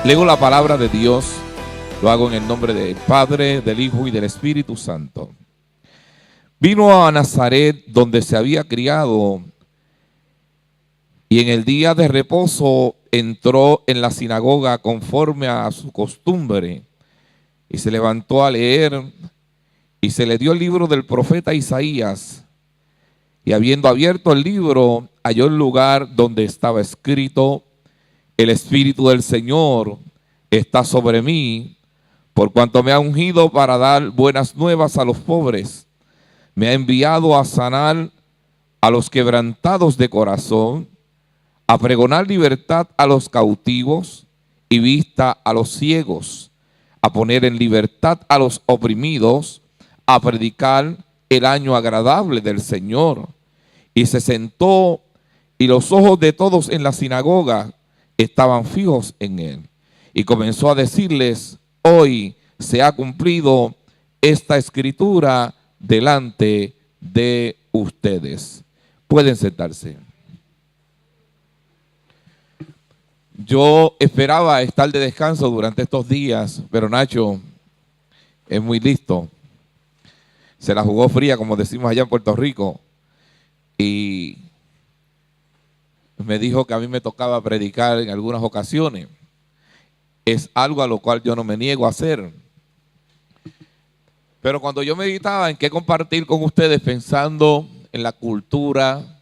Leo la palabra de Dios, lo hago en el nombre del Padre, del Hijo y del Espíritu Santo. Vino a Nazaret, donde se había criado, y en el día de reposo entró en la sinagoga conforme a su costumbre, y se levantó a leer, y se le dio el libro del profeta Isaías, y habiendo abierto el libro, halló el lugar donde estaba escrito: el Espíritu del Señor está sobre mí, por cuanto me ha ungido para dar buenas nuevas a los pobres. Me ha enviado a sanar a los quebrantados de corazón, a pregonar libertad a los cautivos y vista a los ciegos, a poner en libertad a los oprimidos, a predicar el año agradable del Señor. Y se sentó, y los ojos de todos en la sinagoga estaban fijos en él. Y comenzó a decirles: hoy se ha cumplido esta escritura delante de ustedes. Pueden sentarse. Yo esperaba estar de descanso durante estos días, pero Nacho es muy listo. Se la jugó fría, como decimos allá en Puerto Rico, y me dijo que a mí me tocaba predicar en algunas ocasiones. Es algo a lo cual yo no me niego a hacer. Pero cuando yo meditaba en qué compartir con ustedes, pensando en la cultura,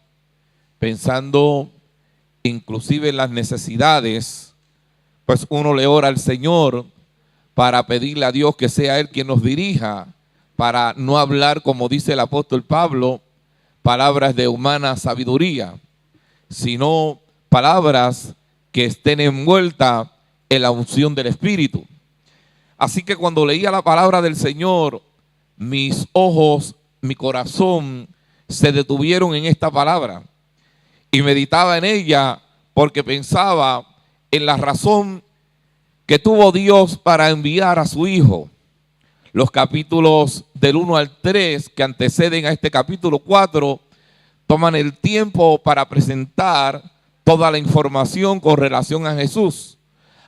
pensando inclusive en las necesidades, pues uno le ora al Señor para pedirle a Dios que sea Él quien nos dirija, para no hablar, como dice el apóstol Pablo, palabras de humana sabiduría, sino palabras que estén envueltas en la unción del Espíritu. Así que cuando leía la palabra del Señor, mis ojos, mi corazón se detuvieron en esta palabra y meditaba en ella, porque pensaba en la razón que tuvo Dios para enviar a su Hijo. Los capítulos del 1 al 3 que anteceden a este capítulo 4 toman el tiempo para presentar toda la información con relación a Jesús.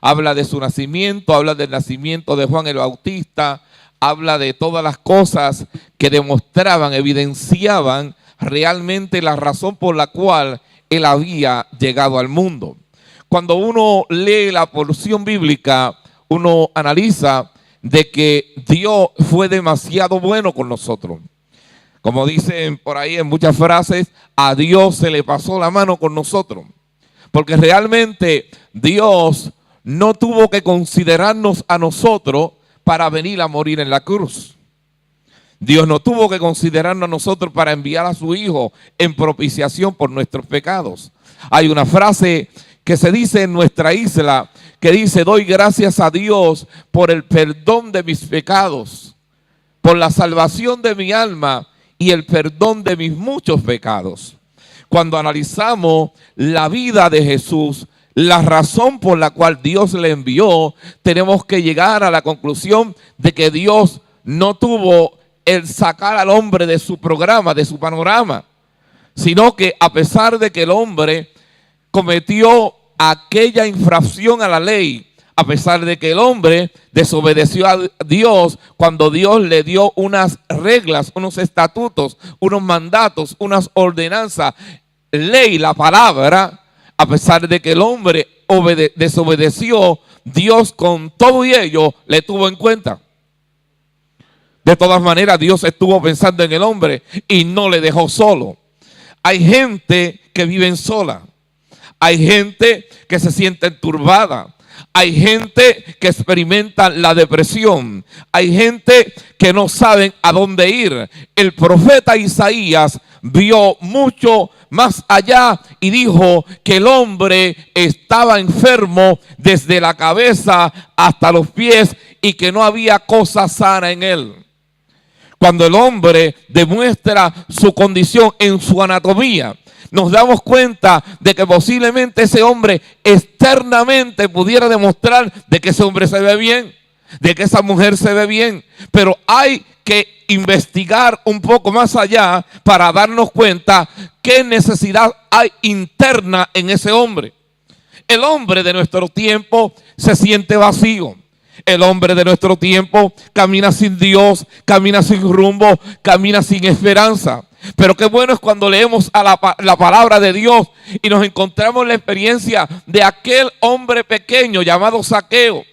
Habla de su nacimiento, habla del nacimiento de Juan el Bautista, habla de todas las cosas que demostraban, evidenciaban realmente la razón por la cual Él había llegado al mundo. Cuando uno lee la porción bíblica, uno analiza de que Dios fue demasiado bueno con nosotros. Como dicen por ahí en muchas frases, a Dios se le pasó la mano con nosotros. Porque realmente Dios no tuvo que considerarnos a nosotros para venir a morir en la cruz. Dios no tuvo que considerarnos a nosotros para enviar a su Hijo en propiciación por nuestros pecados. Hay una frase que se dice en nuestra isla que dice: doy gracias a Dios por el perdón de mis pecados, por la salvación de mi alma y el perdón de mis muchos pecados. Cuando analizamos la vida de Jesús, la razón por la cual Dios le envió, tenemos que llegar a la conclusión de que Dios no tuvo el sacar al hombre de su programa, de su panorama, sino que a pesar de que el hombre cometió aquella infracción a la ley, a pesar de que el hombre desobedeció a Dios cuando Dios le dio unas reglas, unos estatutos, unos mandatos, unas ordenanzas, ley, la palabra, a pesar de que el hombre desobedeció, Dios con todo y ello le tuvo en cuenta. De todas maneras, Dios estuvo pensando en el hombre y no le dejó solo. Hay gente que vive sola. Hay gente que se siente turbada. Hay gente que experimenta la depresión. Hay gente que no saben a dónde ir. El profeta Isaías vio mucho más allá y dijo que el hombre estaba enfermo desde la cabeza hasta los pies y que no había cosa sana en él. Cuando el hombre demuestra su condición en su anatomía, nos damos cuenta de que posiblemente ese hombre externamente pudiera demostrar de que ese hombre se ve bien, de que esa mujer se ve bien, pero hay que investigar un poco más allá para darnos cuenta qué necesidad hay interna en ese hombre. El hombre de nuestro tiempo se siente vacío. El hombre de nuestro tiempo camina sin Dios, camina sin rumbo, camina sin esperanza. Pero qué bueno es cuando leemos a la palabra de Dios y nos encontramos la experiencia de aquel hombre pequeño llamado Zaqueo,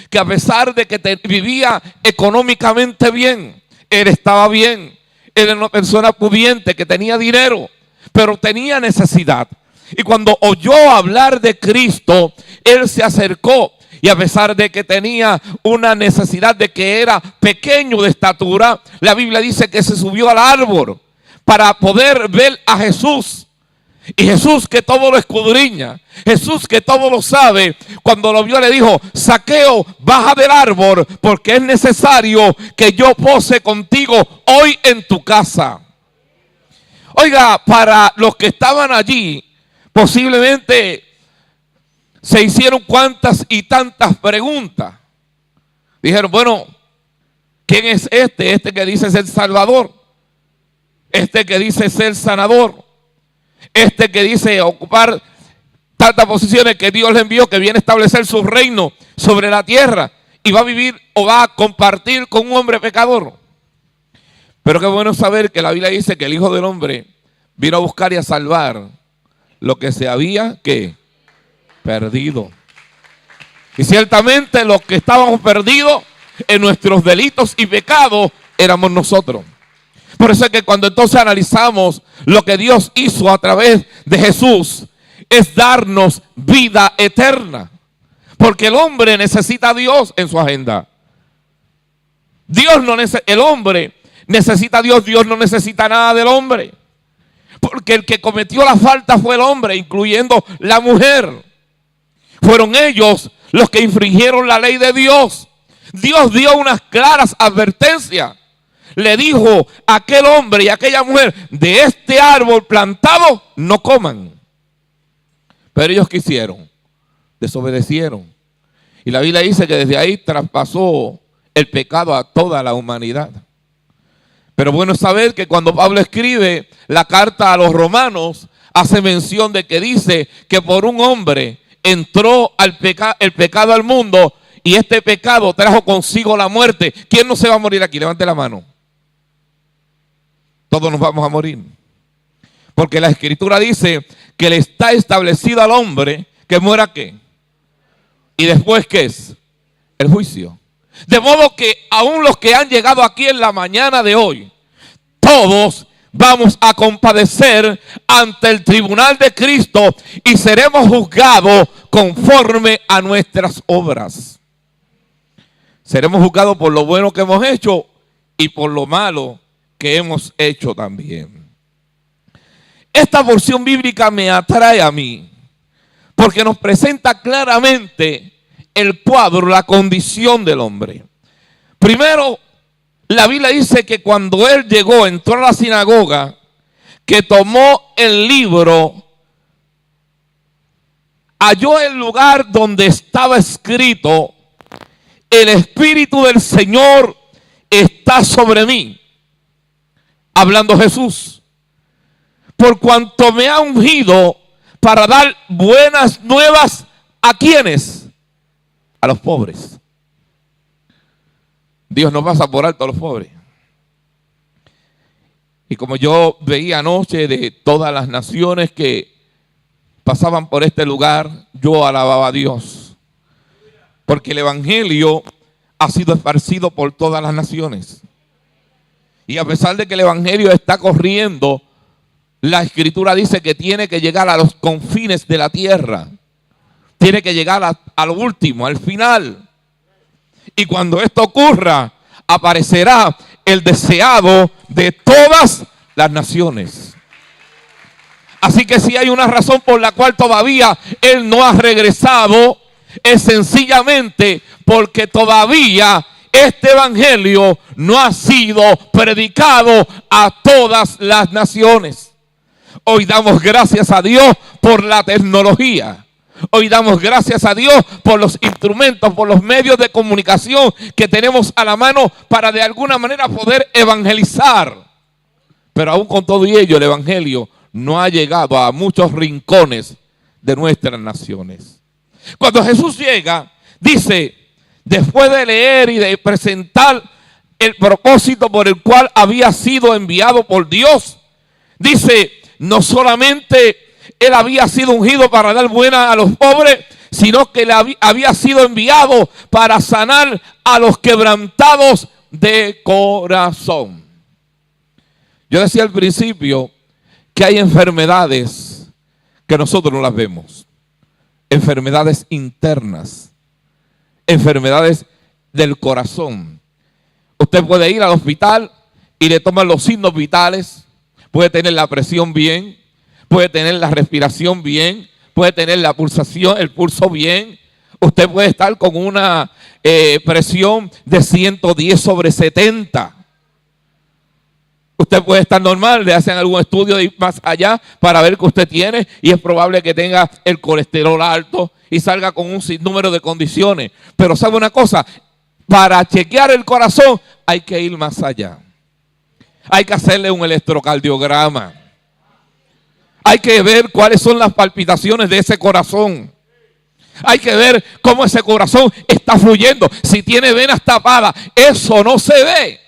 que a pesar de que vivía económicamente bien, él estaba bien, él era una persona pudiente que tenía dinero, pero tenía necesidad. Y cuando oyó hablar de Cristo, él se acercó. Y a pesar de que tenía una necesidad, de que era pequeño de estatura, la Biblia dice que se subió al árbol para poder ver a Jesús. Y Jesús, que todo lo escudriña, Jesús que todo lo sabe, cuando lo vio le dijo: Zaqueo, baja del árbol, porque es necesario que yo pose contigo hoy en tu casa. Oiga, para los que estaban allí, posiblemente se hicieron cuantas y tantas preguntas. Dijeron: bueno, ¿quién es este? Este que dice ser Salvador, este que dice ser sanador, este que dice ocupar tantas posiciones que Dios le envió, que viene a establecer su reino sobre la tierra y va a vivir o va a compartir con un hombre pecador. Pero qué bueno saber que la Biblia dice que el Hijo del Hombre vino a buscar y a salvar lo que se había perdido. Y ciertamente los que estábamos perdidos en nuestros delitos y pecados éramos nosotros. Por eso es que cuando entonces analizamos lo que Dios hizo a través de Jesús, es darnos vida eterna. Porque el hombre necesita a Dios en su agenda. El hombre necesita a Dios, Dios no necesita nada del hombre. Porque el que cometió la falta fue el hombre, incluyendo la mujer. Fueron ellos los que infringieron la ley de Dios. Dios dio unas claras advertencias. Le dijo a aquel hombre y a aquella mujer: de este árbol plantado no coman. Pero ellos quisieron, desobedecieron. Y la Biblia dice que desde ahí traspasó el pecado a toda la humanidad. Pero bueno saber que cuando Pablo escribe la carta a los romanos, hace mención de que dice que por un hombre entró el pecado al mundo, y este pecado trajo consigo la muerte. ¿Quién no se va a morir aquí? Levante la mano. Todos nos vamos a morir. Porque la Escritura dice que le está establecido al hombre que muera ¿qué? Y después ¿qué es? El juicio. De modo que aún los que han llegado aquí en la mañana de hoy, todos vamos a compadecer ante el tribunal de Cristo y seremos juzgados conforme a nuestras obras. Seremos juzgados por lo bueno que hemos hecho y por lo malo que hemos hecho también. Esta porción bíblica me atrae a mí porque nos presenta claramente el cuadro, la condición del hombre. Primero, la Biblia dice que cuando él llegó, entró a la sinagoga, que tomó el libro, halló el lugar donde estaba escrito: el Espíritu del Señor está sobre mí. Hablando Jesús, por cuanto me ha ungido para dar buenas nuevas ¿a quiénes? A los pobres. Dios no pasa por alto a los pobres. Y como yo veía anoche de todas las naciones que pasaban por este lugar, yo alababa a Dios. Porque el Evangelio ha sido esparcido por todas las naciones. Y a pesar de que el Evangelio está corriendo, la Escritura dice que tiene que llegar a los confines de la tierra. Tiene que llegar a lo último, al final. Y cuando esto ocurra, aparecerá el deseado de todas las naciones. Así que si hay una razón por la cual todavía Él no ha regresado, es sencillamente porque todavía este evangelio no ha sido predicado a todas las naciones. Hoy damos gracias a Dios por la tecnología. Hoy damos gracias a Dios por los instrumentos, por los medios de comunicación que tenemos a la mano para de alguna manera poder evangelizar. Pero aún con todo ello, el evangelio no ha llegado a muchos rincones de nuestras naciones. Cuando Jesús llega, dice, después de leer y de presentar el propósito por el cual había sido enviado por Dios, dice, no solamente él había sido ungido para dar buena a los pobres, sino que él había sido enviado para sanar a los quebrantados de corazón. Yo decía al principio que hay enfermedades que nosotros no las vemos. Enfermedades internas, enfermedades del corazón. Usted puede ir al hospital y le toman los signos vitales, puede tener la presión bien, puede tener la respiración bien, puede tener la pulsación, el pulso bien. Usted puede estar con una presión de 110/70. Usted puede estar normal, le hacen algún estudio de ir más allá para ver qué usted tiene y es probable que tenga el colesterol alto y salga con un sinnúmero de condiciones. Pero ¿sabe una cosa? Para chequear el corazón hay que ir más allá. Hay que hacerle un electrocardiograma. Hay que ver cuáles son las palpitaciones de ese corazón. Hay que ver cómo ese corazón está fluyendo. Si tiene venas tapadas, eso no se ve.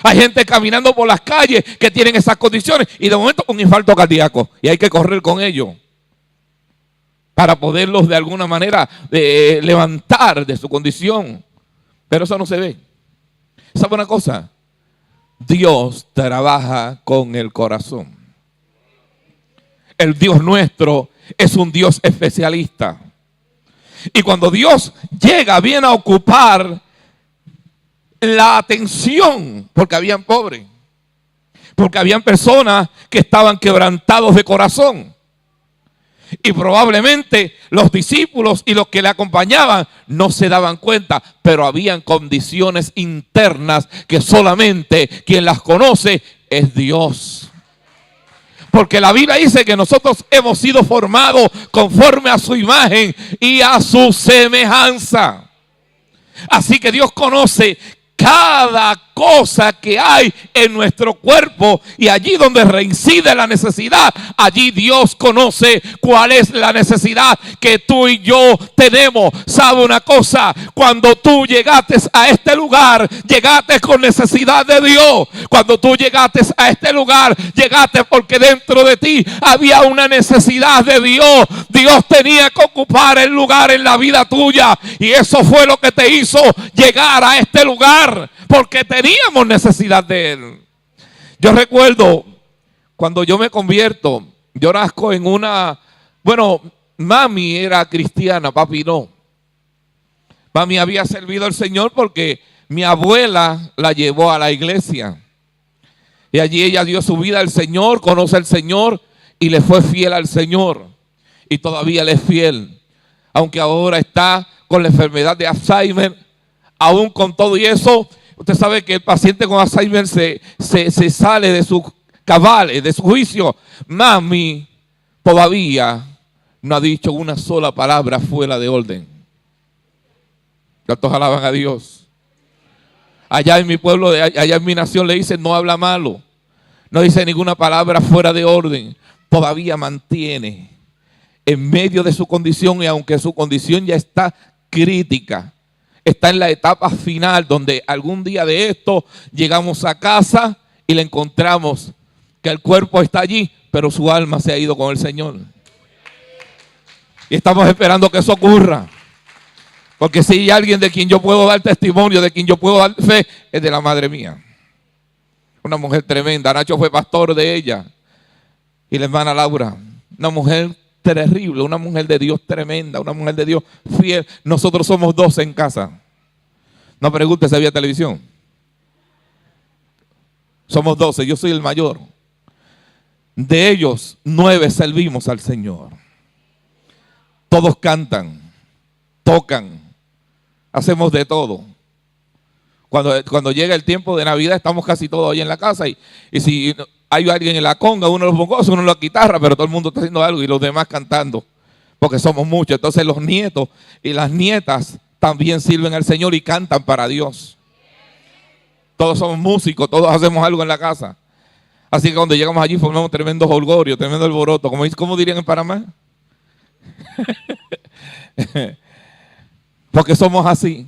Hay gente caminando por las calles que tienen esas condiciones y de momento un infarto cardíaco. Y hay que correr con ellos para poderlos de alguna manera levantar de su condición. Pero eso no se ve. ¿Sabe una cosa? Dios trabaja con el corazón. El Dios nuestro es un Dios especialista. Y cuando Dios llega, viene a ocupar la atención, porque habían pobres, porque habían personas que estaban quebrantados de corazón. Y probablemente los discípulos y los que le acompañaban no se daban cuenta, pero habían condiciones internas que solamente quien las conoce es Dios. Porque la Biblia dice que nosotros hemos sido formados conforme a su imagen y a su semejanza. Así que Dios conoce cada cosa que hay en nuestro cuerpo, y allí donde reincide la necesidad, allí Dios conoce cuál es la necesidad que tú y yo tenemos. ¿Sabe una cosa? Cuando tú llegaste a este lugar, llegaste con necesidad de Dios. Cuando tú llegaste a este lugar, llegaste porque dentro de ti había una necesidad de Dios. Dios tenía que ocupar el lugar en la vida tuya, y eso fue lo que te hizo llegar a este lugar, porque teníamos necesidad de Él. Yo recuerdo cuando yo me convierto, yo nazco en una, mami era cristiana, papi no. Mami había servido al Señor porque mi abuela la llevó a la iglesia. Y allí ella dio su vida al Señor, conoce al Señor y le fue fiel al Señor. Y todavía le es fiel. Aunque ahora está con la enfermedad de Alzheimer, aún con todo y eso, usted sabe que el paciente con Alzheimer se sale de sus cabales, de su juicio. Mami todavía no ha dicho una sola palabra fuera de orden. ¿Cuántos alaban a Dios? Allá en mi pueblo, allá en mi nación le dicen no habla malo. No dice ninguna palabra fuera de orden. Todavía mantiene en medio de su condición, y aunque su condición ya está crítica, está en la etapa final donde algún día de esto llegamos a casa y le encontramos que el cuerpo está allí, pero su alma se ha ido con el Señor. Y estamos esperando que eso ocurra. Porque si hay alguien de quien yo puedo dar testimonio, de quien yo puedo dar fe, es de la madre mía. Una mujer tremenda. Nacho fue pastor de ella. Y la hermana Laura, una mujer terrible, una mujer de Dios tremenda, una mujer de Dios fiel. Nosotros somos 12 en casa. No pregunte si había televisión. Somos 12, yo soy el mayor. De ellos, 9 servimos al Señor. Todos cantan, tocan, hacemos de todo. Cuando llega el tiempo de Navidad, estamos casi todos ahí en la casa. Y si hay alguien en la conga, uno en los bongos, uno en la guitarra, pero todo el mundo está haciendo algo y los demás cantando. Porque somos muchos. Entonces los nietos y las nietas también sirven al Señor y cantan para Dios. Todos somos músicos, todos hacemos algo en la casa. Así que cuando llegamos allí formamos tremendo jolgorio, tremendo alboroto. ¿Cómo dirían en Panamá? Porque somos así.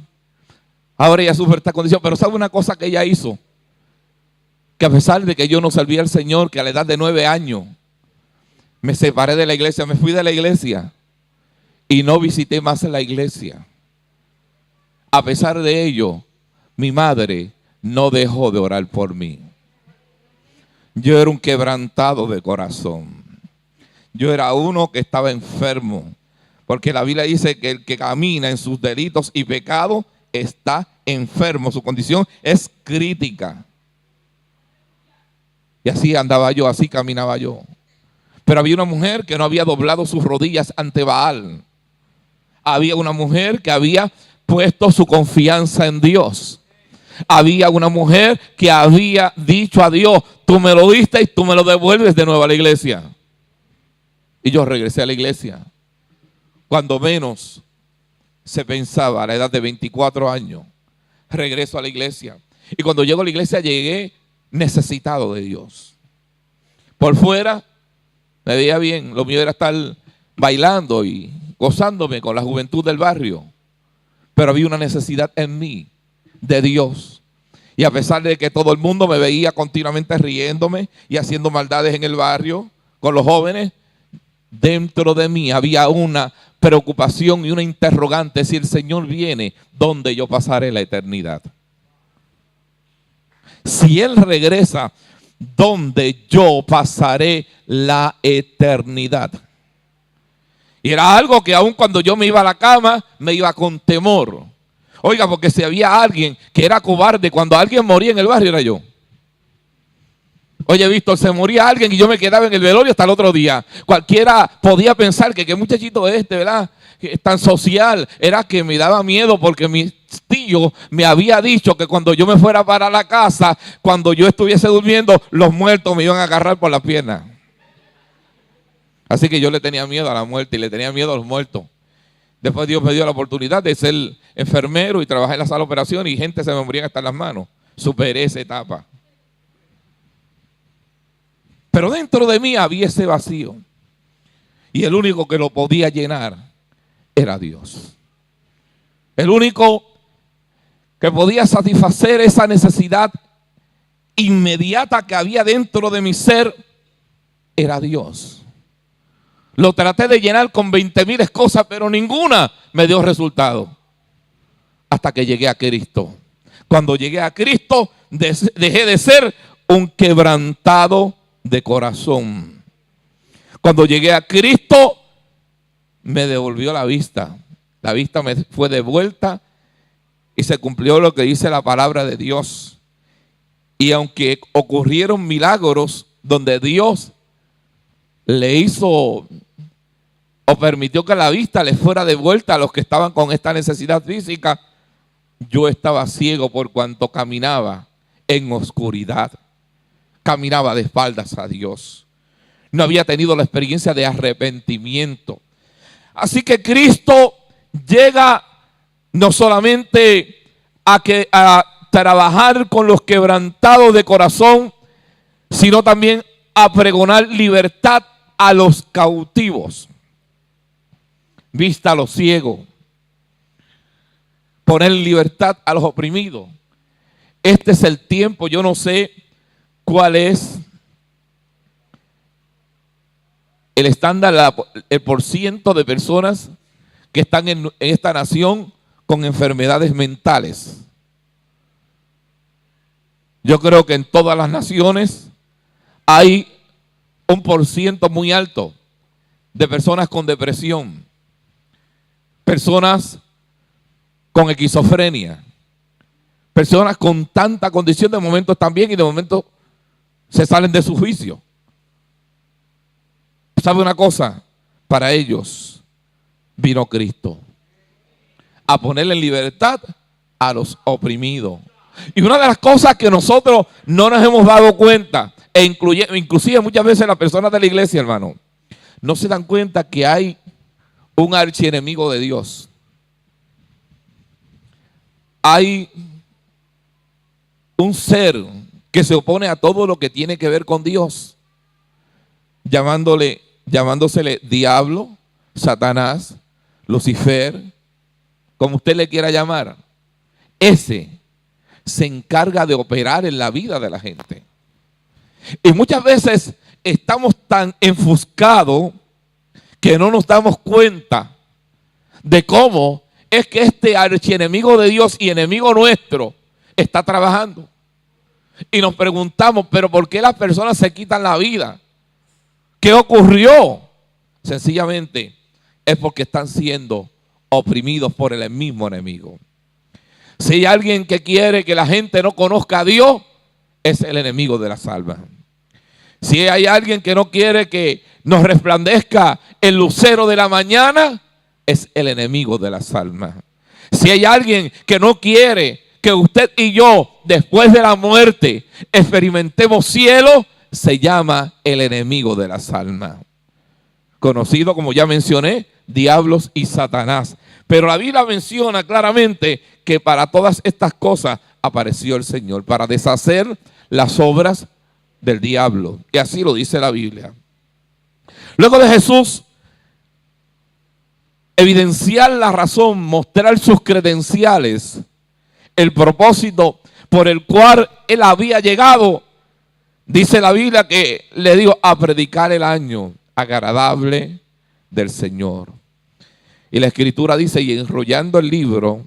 Ahora ella sufre esta condición. Pero ¿sabe una cosa que ella hizo? Que a pesar de que yo no servía al Señor, que a la edad de 9 años me separé de la iglesia, me fui de la iglesia y no visité más la iglesia. A pesar de ello, mi madre no dejó de orar por mí. Yo era un quebrantado de corazón. Yo era uno que estaba enfermo. Porque la Biblia dice que el que camina en sus delitos y pecados está enfermo. Su condición es crítica. Y así andaba yo, así caminaba yo. Pero había una mujer que no había doblado sus rodillas ante Baal. Había una mujer que había puesto su confianza en Dios. Había una mujer que había dicho a Dios: tú me lo diste y tú me lo devuelves de nuevo a la iglesia. Y yo regresé a la iglesia. Cuando menos se pensaba, a la edad de 24 años, regreso a la iglesia. Y cuando llego a la iglesia llegué necesitado de Dios. Por fuera me veía bien, lo mío era estar bailando y gozándome con la juventud del barrio. Pero había una necesidad en mí de Dios. Y a pesar de que todo el mundo me veía continuamente riéndome y haciendo maldades en el barrio con los jóvenes, dentro de mí había una preocupación y una interrogante: si el Señor viene, ¿dónde yo pasaré la eternidad? Si Él regresa, ¿dónde yo pasaré la eternidad? Y era algo que aun cuando yo me iba a la cama, me iba con temor. Oiga, porque si había alguien que era cobarde, cuando alguien moría en el barrio, era yo. Oye, Víctor, se moría alguien y yo me quedaba en el velorio hasta el otro día. Cualquiera podía pensar que qué muchachito es este, ¿verdad? Que es tan social. Era que me daba miedo porque mi tío me había dicho que cuando yo me fuera para la casa, cuando yo estuviese durmiendo, los muertos me iban a agarrar por la pierna. Así que yo le tenía miedo a la muerte y le tenía miedo a los muertos. Después Dios me dio la oportunidad de ser enfermero y trabajar en la sala de operación y gente se me moría hasta las manos. Superé esa etapa. Pero dentro de mí había ese vacío. Y el único que lo podía llenar era Dios. El único que podía satisfacer esa necesidad inmediata que había dentro de mi ser era Dios. Lo traté de llenar con 20,000 cosas, pero ninguna me dio resultado. Hasta que llegué a Cristo. Cuando llegué a Cristo, dejé de ser un quebrantado de corazón. Cuando llegué a Cristo, me devolvió la vista. La vista me fue devuelta y se cumplió lo que dice la palabra de Dios. Y aunque ocurrieron milagros donde Dios le hizo o permitió que la vista le fuera devuelta a los que estaban con esta necesidad física, yo estaba ciego por cuanto caminaba en oscuridad. Caminaba de espaldas a Dios. No había tenido la experiencia de arrepentimiento. Así que Cristo llega no solamente a trabajar con los quebrantados de corazón, sino también a pregonar libertad a los cautivos, vista a los ciegos, poner en libertad a los oprimidos. Este es el tiempo, yo no sé cuál es el estándar, el porciento de personas que están en esta nación con enfermedades mentales. Yo creo que en todas las naciones hay un porciento muy alto de personas con depresión, personas con esquizofrenia, personas con tanta condición, de momento están bien y de momento se salen de su juicio. ¿Sabe una cosa? Para ellos vino Cristo a ponerle en libertad a los oprimidos. Y una de las cosas que nosotros no nos hemos dado cuenta, inclusive muchas veces las personas de la iglesia, hermano, no se dan cuenta que hay un archienemigo de Dios. Hay un ser que se opone a todo lo que tiene que ver con Dios, llamándosele diablo, Satanás, Lucifer, como usted le quiera llamar, ese se encarga de operar en la vida de la gente. Y muchas veces estamos tan enfuscados que no nos damos cuenta de cómo es que este archienemigo de Dios y enemigo nuestro está trabajando. Y nos preguntamos, ¿pero por qué las personas se quitan la vida? ¿Qué ocurrió? Sencillamente es porque están siendo oprimidos por el mismo enemigo. Si hay alguien que quiere que la gente no conozca a Dios, es el enemigo de las almas. Si hay alguien que no quiere que nos resplandezca el lucero de la mañana, es el enemigo de las almas. Si hay alguien que no quiere que usted y yo, después de la muerte, experimentemos cielo, se llama el enemigo de las almas. Conocido, como ya mencioné, diablos y Satanás. Pero la Biblia menciona claramente que para todas estas cosas apareció el Señor, para deshacer las obras del diablo. Y así lo dice la Biblia. Luego de Jesús evidenciar la razón, mostrar sus credenciales, el propósito por el cual él había llegado, dice la Biblia que le dio a predicar el año agradable del Señor. Y la Escritura dice, y enrollando el libro,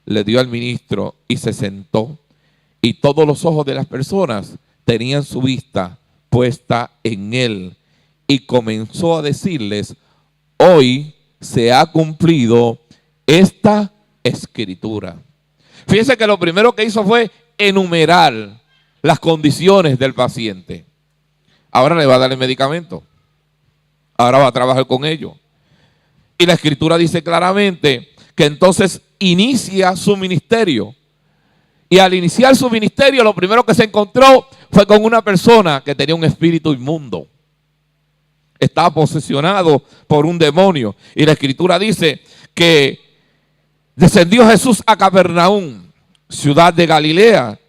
le dio al ministro y se sentó. Y todos los ojos de las personas tenían su vista puesta en él. Y comenzó a decirles, hoy se ha cumplido esta Escritura. Fíjense que lo primero que hizo fue enumerar las condiciones del paciente. Ahora le va a dar el medicamento. Ahora va a trabajar con ellos. Y la Escritura dice claramente que entonces inicia su ministerio. Y al iniciar su ministerio, lo primero que se encontró fue con una persona que tenía un espíritu inmundo. Estaba posesionado por un demonio. Y la Escritura dice que descendió Jesús a Capernaum, ciudad de Galilea,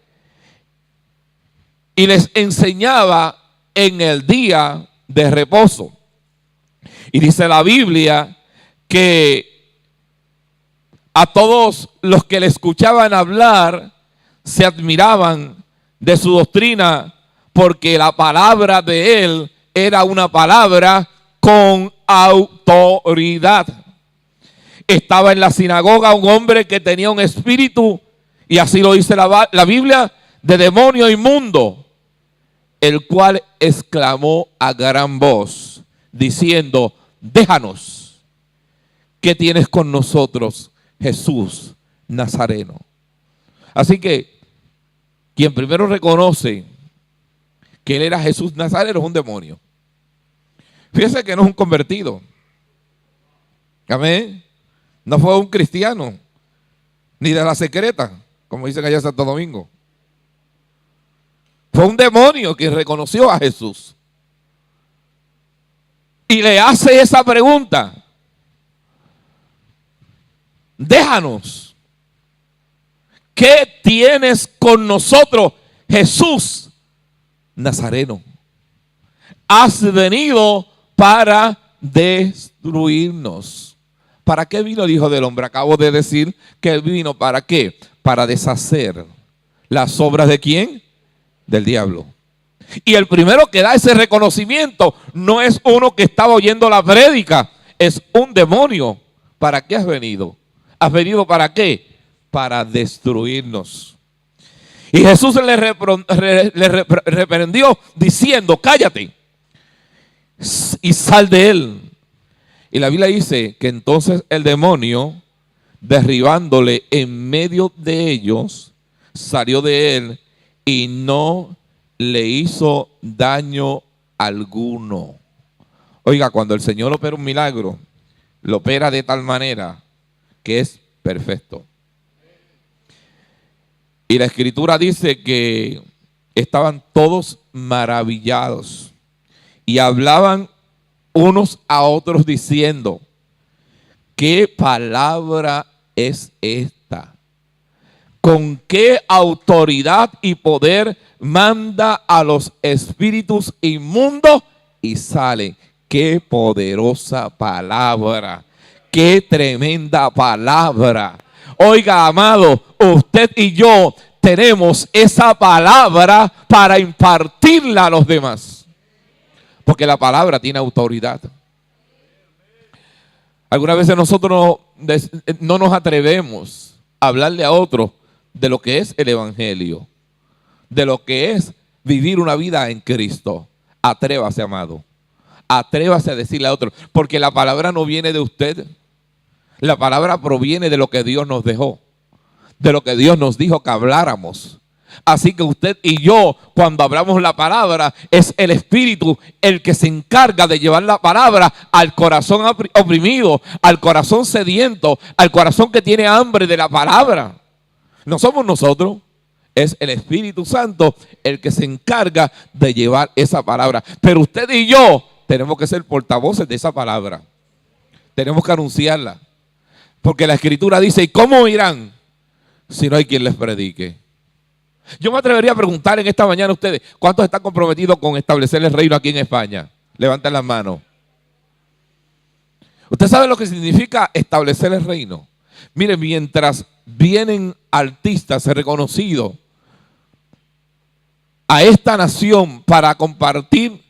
y les enseñaba en el día de reposo. Y dice la Biblia que a todos los que le escuchaban hablar se admiraban de su doctrina, porque la palabra de él era una palabra con autoridad. Estaba en la sinagoga un hombre que tenía un espíritu, y así lo dice la Biblia, de demonio inmundo, el cual exclamó a gran voz, diciendo, déjanos, ¿qué tienes con nosotros, Jesús Nazareno? Así que quien primero reconoce que él era Jesús Nazareno es un demonio. Fíjese que no es un convertido. Amén. No fue un cristiano, ni de la secreta, como dicen allá en Santo Domingo. Fue un demonio que reconoció a Jesús. Y le hace esa pregunta. Déjanos. ¿Qué tienes con nosotros, Jesús Nazareno? Has venido para destruirnos. ¿Para qué vino el Hijo del Hombre? Acabo de decir que él vino ¿para qué? Para deshacer las obras ¿de quién? Del diablo. Y el primero que da ese reconocimiento no es uno que estaba oyendo la prédica, es un demonio. ¿Para qué has venido? ¿Has venido para qué? Para destruirnos. Y Jesús le reprendió diciendo, cállate y sal de él. Y la Biblia dice que entonces el demonio, derribándole en medio de ellos, salió de él y no le hizo daño alguno. Oiga, cuando el Señor opera un milagro, lo opera de tal manera que es perfecto. Y la Escritura dice que estaban todos maravillados y hablaban unos a otros diciendo, ¿qué palabra es esta? ¿Con qué autoridad y poder manda a los espíritus inmundos y salen? qué poderosa palabra. Qué tremenda palabra. Oiga, amado, usted y yo tenemos esa palabra para impartirla a los demás. Porque la palabra tiene autoridad. Algunas veces nosotros no nos atrevemos a hablarle a otros de lo que es el evangelio, de lo que es vivir una vida en Cristo. Atrévase, amado. Atrévase a decirle a otros, porque la palabra no viene de usted. La palabra proviene de lo que Dios nos dejó, de lo que Dios nos dijo que habláramos. Así que usted y yo, cuando hablamos la palabra, es el Espíritu el que se encarga de llevar la palabra al corazón oprimido, al corazón sediento, al corazón que tiene hambre de la palabra. No somos nosotros, es el Espíritu Santo el que se encarga de llevar esa palabra. Pero usted y yo tenemos que ser portavoces de esa palabra. Tenemos que anunciarla. Porque la Escritura dice, ¿y cómo irán si no hay quien les predique? Yo me atrevería a preguntar en esta mañana a ustedes, ¿cuántos están comprometidos con establecer el reino aquí en España? Levanten las manos. ¿Usted sabe lo que significa establecer el reino? Mire, mientras vienen artistas reconocidos a esta nación para compartir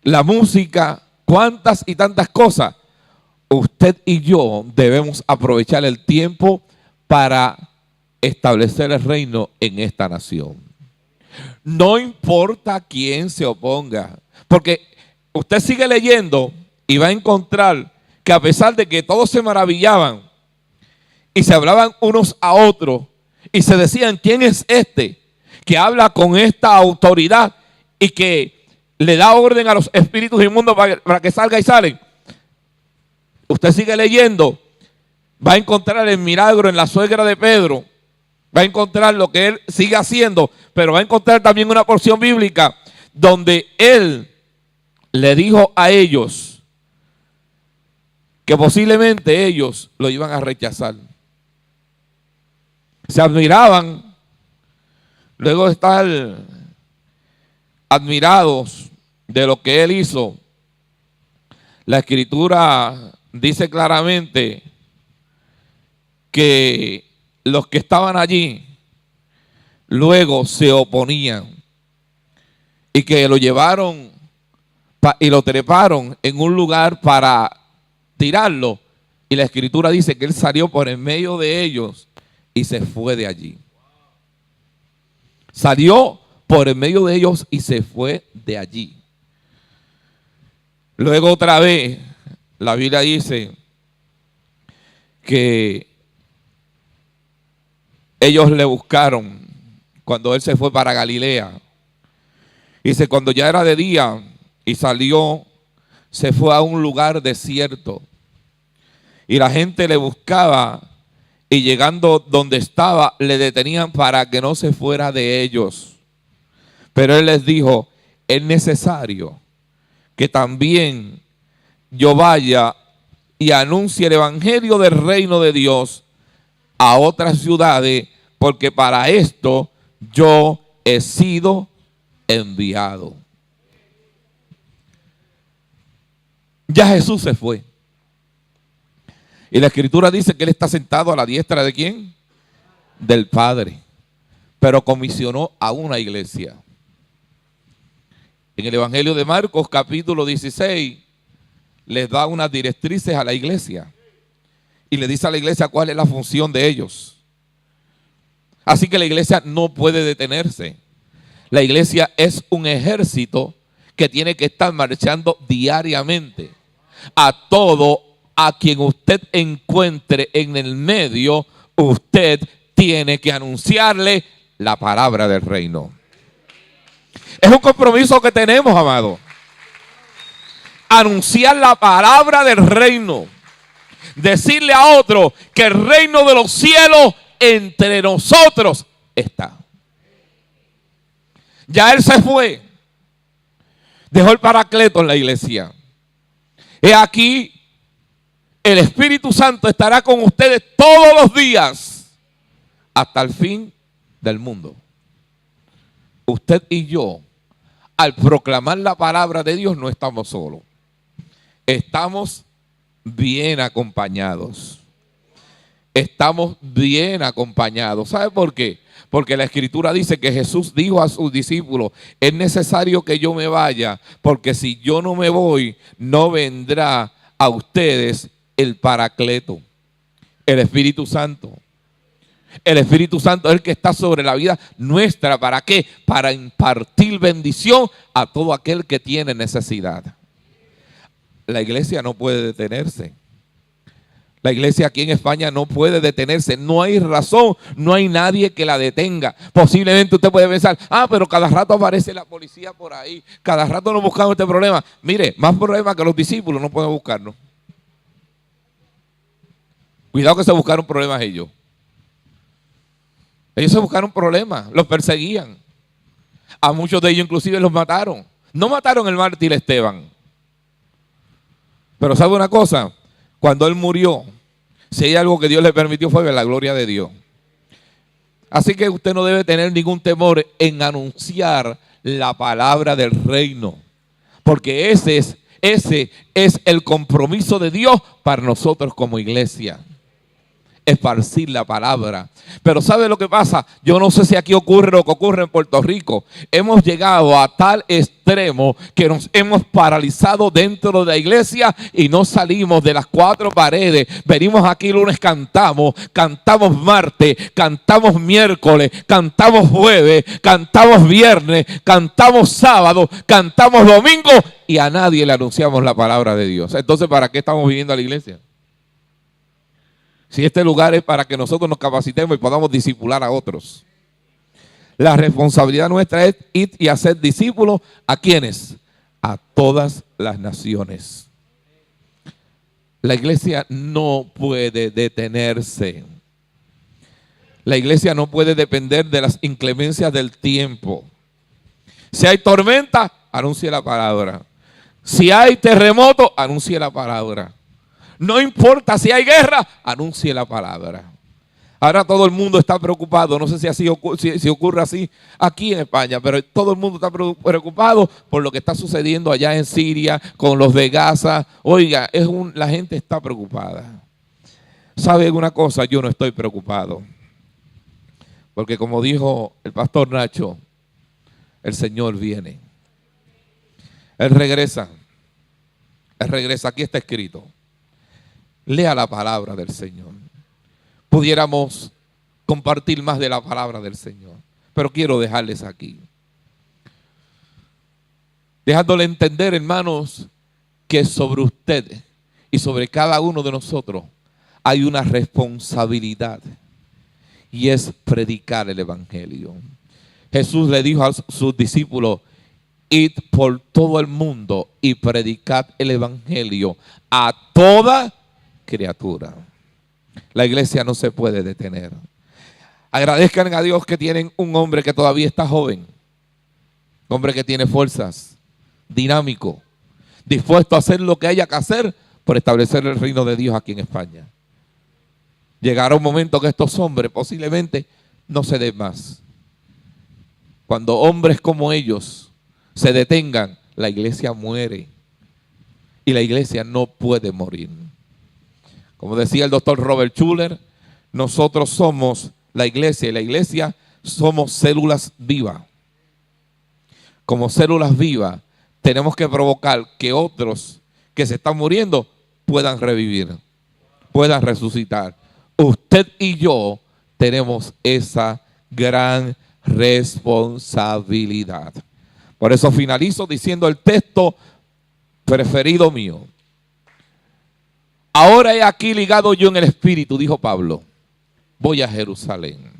la música, cuantas y tantas cosas, usted y yo debemos aprovechar el tiempo para establecer el reino en esta nación. No importa quién se oponga, porque usted sigue leyendo y va a encontrar que a pesar de que todos se maravillaban y se hablaban unos a otros y se decían, ¿quién es este que habla con esta autoridad y que le da orden a los espíritus inmundos para que salga y salen? Usted sigue leyendo, va a encontrar el milagro en la suegra de Pedro, va a encontrar lo que él sigue haciendo, pero va a encontrar también una porción bíblica donde él le dijo a ellos que posiblemente ellos lo iban a rechazar. Se admiraban, luego de estar admirados de lo que él hizo. La Escritura dice claramente que los que estaban allí luego se oponían y que lo llevaron y lo treparon en un lugar para tirarlo. Y la Escritura dice que él salió por en medio de ellos y se fue de allí. Salió por en medio de ellos y se fue de allí. Luego otra vez, la Biblia dice que ellos le buscaron cuando él se fue para Galilea. Dice, cuando ya era de día y salió, se fue a un lugar desierto. Y la gente le buscaba y llegando donde estaba, le detenían para que no se fuera de ellos. Pero él les dijo, es necesario que también yo vaya y anuncie el evangelio del reino de Dios a otras ciudades, porque para esto yo he sido enviado. Ya Jesús se fue. Y la Escritura dice que él está sentado a la diestra ¿de quién? Del Padre. Pero comisionó a una iglesia. En el Evangelio de Marcos, capítulo 16, les da unas directrices a la iglesia. Y le dice a la iglesia cuál es la función de ellos. Así que la iglesia no puede detenerse. La iglesia es un ejército que tiene que estar marchando diariamente. A quien usted encuentre en el medio, usted tiene que anunciarle la palabra del reino. Es un compromiso que tenemos, amado. Anunciar la palabra del reino. Decirle a otro que el reino de los cielos entre nosotros está. Ya él se fue. Dejó el Paracleto en la iglesia. He aquí, el Espíritu Santo estará con ustedes todos los días hasta el fin del mundo. Usted y yo, al proclamar la palabra de Dios, no estamos solos. estamos bien acompañados. Estamos bien acompañados. ¿Sabe por qué? Porque la Escritura dice que Jesús dijo a sus discípulos: es necesario que yo me vaya, porque si yo no me voy, no vendrá a ustedes el Paracleto, el Espíritu Santo. El Espíritu Santo es el que está sobre la vida nuestra. ¿Para qué? Para impartir bendición a todo aquel que tiene necesidad. La iglesia no puede detenerse. La iglesia aquí en España no puede detenerse. No hay razón, no hay nadie que la detenga. Posiblemente usted puede pensar: pero cada rato aparece la policía por ahí, cada rato nos buscamos este problema. Mire, más problemas que los discípulos no pueden buscarnos. Cuidado que se buscaron problemas ellos. Ellos se buscaron problemas, los perseguían. A muchos de ellos inclusive los mataron. No mataron al mártir Esteban. Pero ¿sabe una cosa? Cuando él murió, si hay algo que Dios le permitió fue ver la gloria de Dios. Así que usted no debe tener ningún temor en anunciar la palabra del reino. Porque ese es el compromiso de Dios para nosotros como iglesia. Esparcir la palabra. Pero ¿sabe lo que pasa? Yo no sé si aquí ocurre lo que ocurre en Puerto Rico. Hemos llegado a tal extremo que nos hemos paralizado dentro de la iglesia y no salimos de las cuatro paredes. Venimos aquí lunes, cantamos martes, cantamos miércoles, cantamos jueves, cantamos viernes, cantamos sábado, cantamos domingo y a nadie le anunciamos la palabra de Dios. Entonces, ¿para qué estamos viniendo a la iglesia? Si este lugar es para que nosotros nos capacitemos y podamos discipular a otros. La responsabilidad nuestra es ir y hacer discípulos. ¿A quiénes? A todas las naciones. La iglesia no puede detenerse. La iglesia no puede depender de las inclemencias del tiempo. Si hay tormenta, anuncie la palabra. Si hay terremoto, anuncie la palabra. No importa si hay guerra, anuncie la palabra. Ahora todo el mundo está preocupado. No sé si ocurre así aquí en España, pero todo el mundo está preocupado por lo que está sucediendo allá en Siria con los de Gaza. Oiga, la gente está preocupada. ¿Sabe una cosa? Yo no estoy preocupado. Porque como dijo el pastor Nacho, el Señor viene. Él regresa. Él regresa. Aquí está escrito. Lea la palabra del Señor. Pudiéramos compartir más de la palabra del Señor, pero quiero dejarles aquí. Dejándole entender, hermanos, que sobre usted y sobre cada uno de nosotros hay una responsabilidad y es predicar el evangelio. Jesús le dijo a sus discípulos: id por todo el mundo y predicad el evangelio a toda criatura. La iglesia no se puede detener. Agradezcan a Dios que tienen un hombre que todavía está joven, un hombre que tiene fuerzas, dinámico, dispuesto a hacer lo que haya que hacer por establecer el reino de Dios aquí en España. Llegará un momento que estos hombres posiblemente no se den más. Cuando hombres como ellos se detengan, la iglesia muere y la iglesia no puede morir. Como decía el doctor Robert Schuller, nosotros somos la iglesia y la iglesia somos células vivas. Como células vivas tenemos que provocar que otros que se están muriendo puedan revivir, puedan resucitar. Usted y yo tenemos esa gran responsabilidad. Por eso finalizo diciendo el texto preferido mío. Ahora he aquí ligado yo en el espíritu, dijo Pablo, voy a Jerusalén,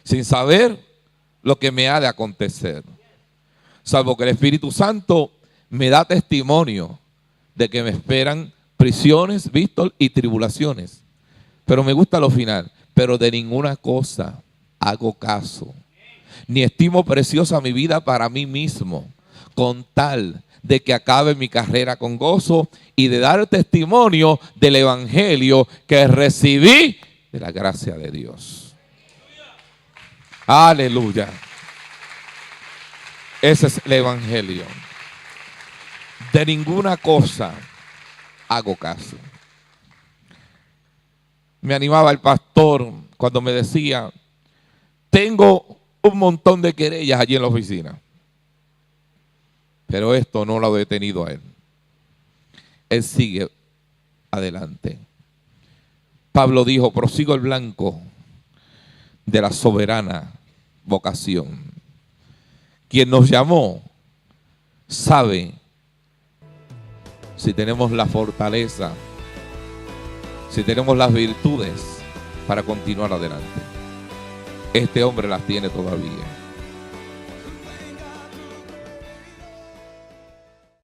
sin saber lo que me ha de acontecer, salvo que el Espíritu Santo me da testimonio de que me esperan prisiones, vistos y tribulaciones. Pero me gusta lo final, pero de ninguna cosa hago caso, ni estimo preciosa mi vida para mí mismo, con tal de que acabe mi carrera con gozo y de dar testimonio del evangelio que recibí de la gracia de Dios. Aleluya. Ese es el evangelio. de ninguna cosa hago caso. Me animaba el pastor cuando me decía, tengo un montón de querellas allí en la oficina, pero esto no lo ha detenido a él. Él sigue adelante. Pablo dijo, prosigo el blanco de la soberana vocación. Quien nos llamó sabe si tenemos la fortaleza, si tenemos las virtudes para continuar adelante. Este hombre las tiene todavía.